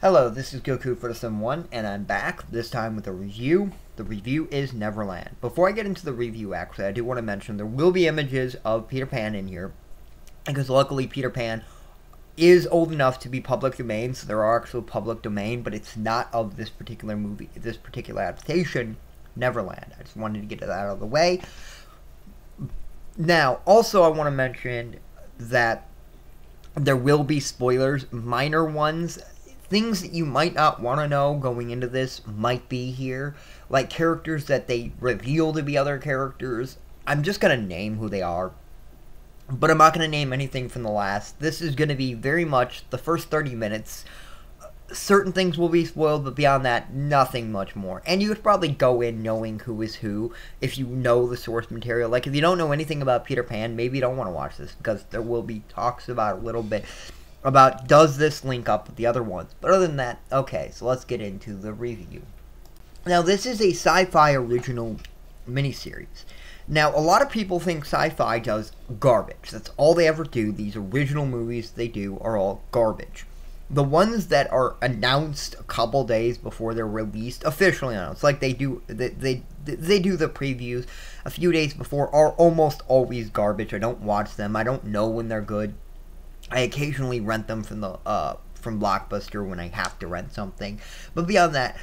Hello, this is Goku for the Sim1, and I'm back, this time with a review. The review is Neverland. Before I get into the review, actually, I do want to mention there will be images of Peter Pan in here, because luckily Peter Pan is old enough to be public domain, so there are actual public domain, but it's not of this particular movie, this particular adaptation, Neverland. I just wanted to get that out of the way. Now, also I want to mention that there will be spoilers, minor ones. Things that you might not want to know going into this might be here, like characters that they reveal to be other characters. I'm just going to name who they are, but I'm not going to name anything from the last. This is going to be very much the first 30 minutes. Certain things will be spoiled, but beyond that, nothing much more. And you would probably go in knowing who is who if you know the source material. Like, if you don't know anything about Peter Pan, maybe you don't want to watch this, because there will be talks about a little bit about does this link up with the other ones. But other than that, okay, so let's get into the review. Now, this is a Sci-Fi original miniseries. Now, a lot of people think Sci-Fi does garbage. That's all they ever do. These original movies they do are all garbage. The ones that are announced a couple days before they're released, officially announced, like they do the previews a few days before, are almost always garbage. I don't watch them. I don't know when they're good. I occasionally rent them from Blockbuster when I have to rent something. But beyond that,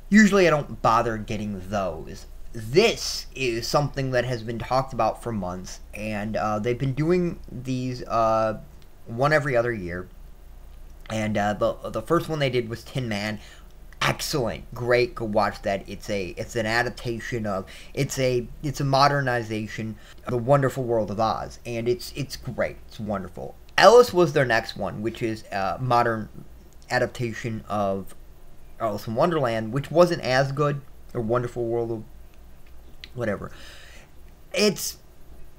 usually I don't bother getting those. This is something that has been talked about for months, and they've been doing these one every other year. And the first one they did was Tin Man. Excellent, great. Go watch that. It's an adaptation of it's a modernization of The Wonderful World of Oz, and it's great. It's wonderful. Alice was their next one, which is a modern adaptation of Alice in Wonderland, which wasn't as good, or Wonderful World of whatever. It's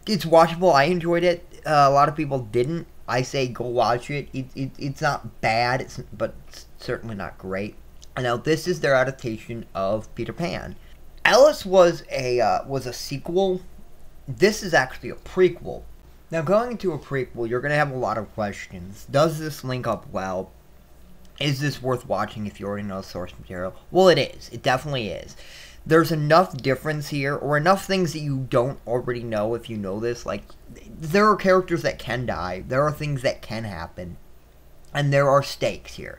watchable. I enjoyed it. A lot of people didn't. I say go watch it. It's not bad, but it's certainly not great. And now this is their adaptation of Peter Pan. Alice was a sequel. This is actually a prequel. Now, going into a prequel, you're going to have a lot of questions. Does this link up well? Is this worth watching if you already know the source material? Well, it is. It definitely is. There's enough difference here, or enough things that you don't already know if you know this. Like, there are characters that can die. There are things that can happen. And there are stakes here.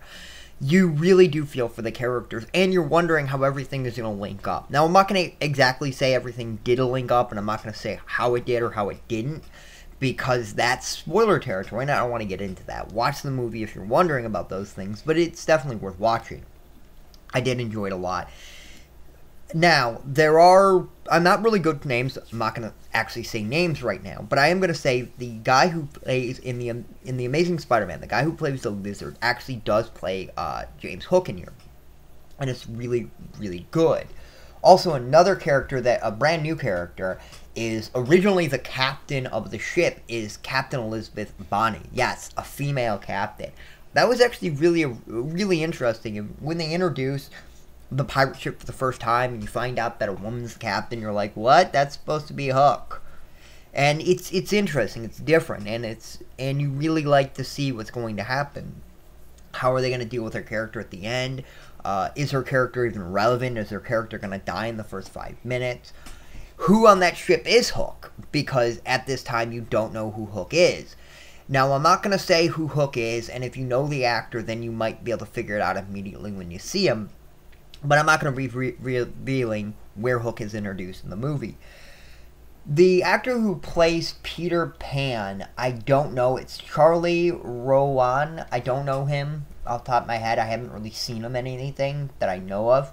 You really do feel for the characters, and you're wondering how everything is going to link up. Now, I'm not going to exactly say everything did link up, and I'm not going to say how it did or how it didn't, because that's spoiler territory, and I don't want to get into that. Watch the movie if you're wondering about those things, but it's definitely worth watching. I did enjoy it a lot. Now, I'm not really good with names. I'm not going to actually say names right now, but I am going to say the guy who plays in the Amazing Spider-Man, the guy who plays the Lizard, actually does play James Hook in here, and it's really, really good. Also, another character a brand new character, is originally the captain of the ship, is Captain Elizabeth Bonny. Yes, a female captain. That was actually really interesting. And when they introduced the pirate ship for the first time, and you find out that a woman's the captain, you're like, what? That's supposed to be Hook. And it's interesting. It's different, and you really like to see what's going to happen. How are they going to deal with her character at the end? Is her character even relevant? Is her character going to die in the first 5 minutes? Who on that ship is Hook? Because at this time, you don't know who Hook is. Now, I'm not going to say who Hook is, and if you know the actor, then you might be able to figure it out immediately when you see him. But I'm not going to be revealing where Hook is introduced in the movie. The actor who plays Peter Pan, I don't know. It's Charlie Rowan. I don't know him off the top of my head. I haven't really seen him in anything that I know of.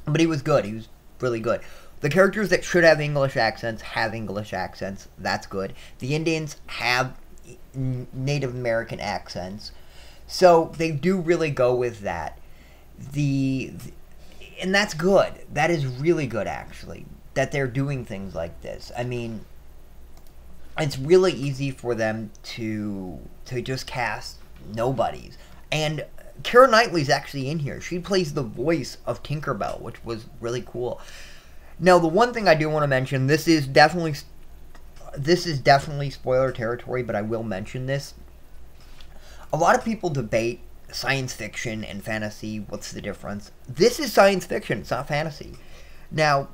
But he was good. He was really good. The characters that should have English accents have English accents. That's good. The Indians have Native American accents. So they do really go with that. And that's good. That is really good, actually, that they're doing things like this. I mean, it's really easy for them to just cast nobodies. And Keira Knightley's actually in here. She plays the voice of Tinkerbell, which was really cool. Now, the one thing I do want to mention, this is definitely spoiler territory, but I will mention this. A lot of people debate science fiction and fantasy, what's the difference? This is science fiction, it's not fantasy. Now,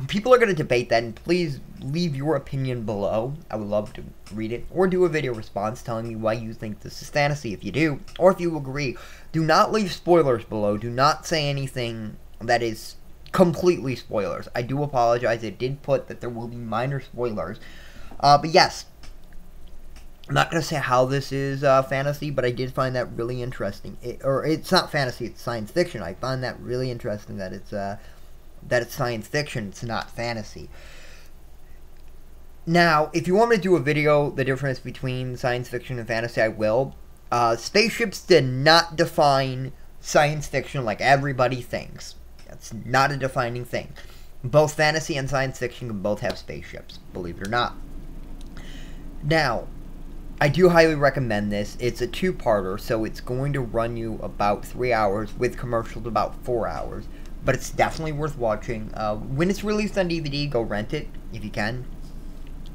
people are going to debate that, and please leave your opinion below. I would love to read it, or do a video response telling me why you think this is fantasy, if you do, or if you agree. Do not leave spoilers below. Do not say anything that is completely spoilers. I do apologize. It did put that there will be minor spoilers. But yes, I'm not going to say how this is fantasy, but I did find that really interesting. It's not fantasy, it's science fiction. I find that really interesting that it's science fiction, it's not fantasy. Now, if you want me to do a video, the difference between science fiction and fantasy, I will. Spaceships did not define science fiction like everybody thinks. That's not a defining thing. Both fantasy and science fiction can both have spaceships, believe it or not. Now, I do highly recommend this. It's a two-parter, so it's going to run you about 3 hours, with commercials about 4 hours. But it's definitely worth watching. When it's released on DVD, go rent it if you can.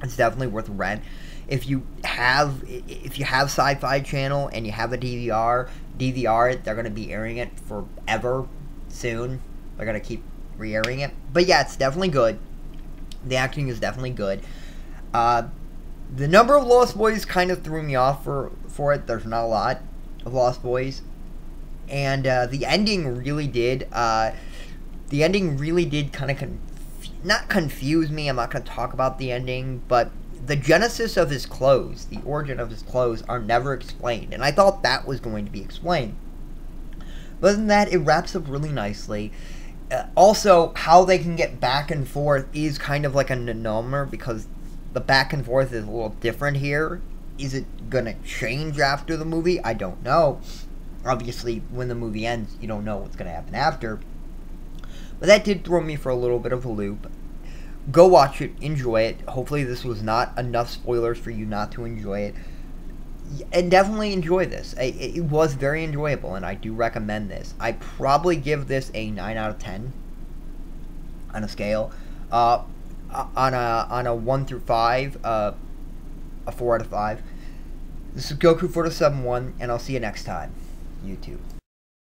It's definitely worth a rent. If you have Syfy channel and you have a DVR it. They're gonna be airing it forever soon. They're gonna keep re-airing it. But yeah, it's definitely good. The acting is definitely good. The number of Lost Boys kind of threw me off for it. There's not a lot of Lost Boys, and the ending really did. The ending really did kind of not confuse me. I'm not going to talk about the ending, but the genesis of his clothes, the origin of his clothes, are never explained, and I thought that was going to be explained. But other than that, it wraps up really nicely. Also, how they can get back and forth is kind of like a misnomer, because the back and forth is a little different here. Is it going to change after the movie? I don't know. Obviously, when the movie ends, you don't know what's going to happen after. But that did throw me for a little bit of a loop. Go watch it. Enjoy it. Hopefully this was not enough spoilers for you not to enjoy it. And definitely enjoy this. It was very enjoyable, and I do recommend this. I probably give this a 9 out of 10 on a scale. On a 1 through 5, a 4 out of 5. This is Goku 471, and I'll see you next time. YouTube.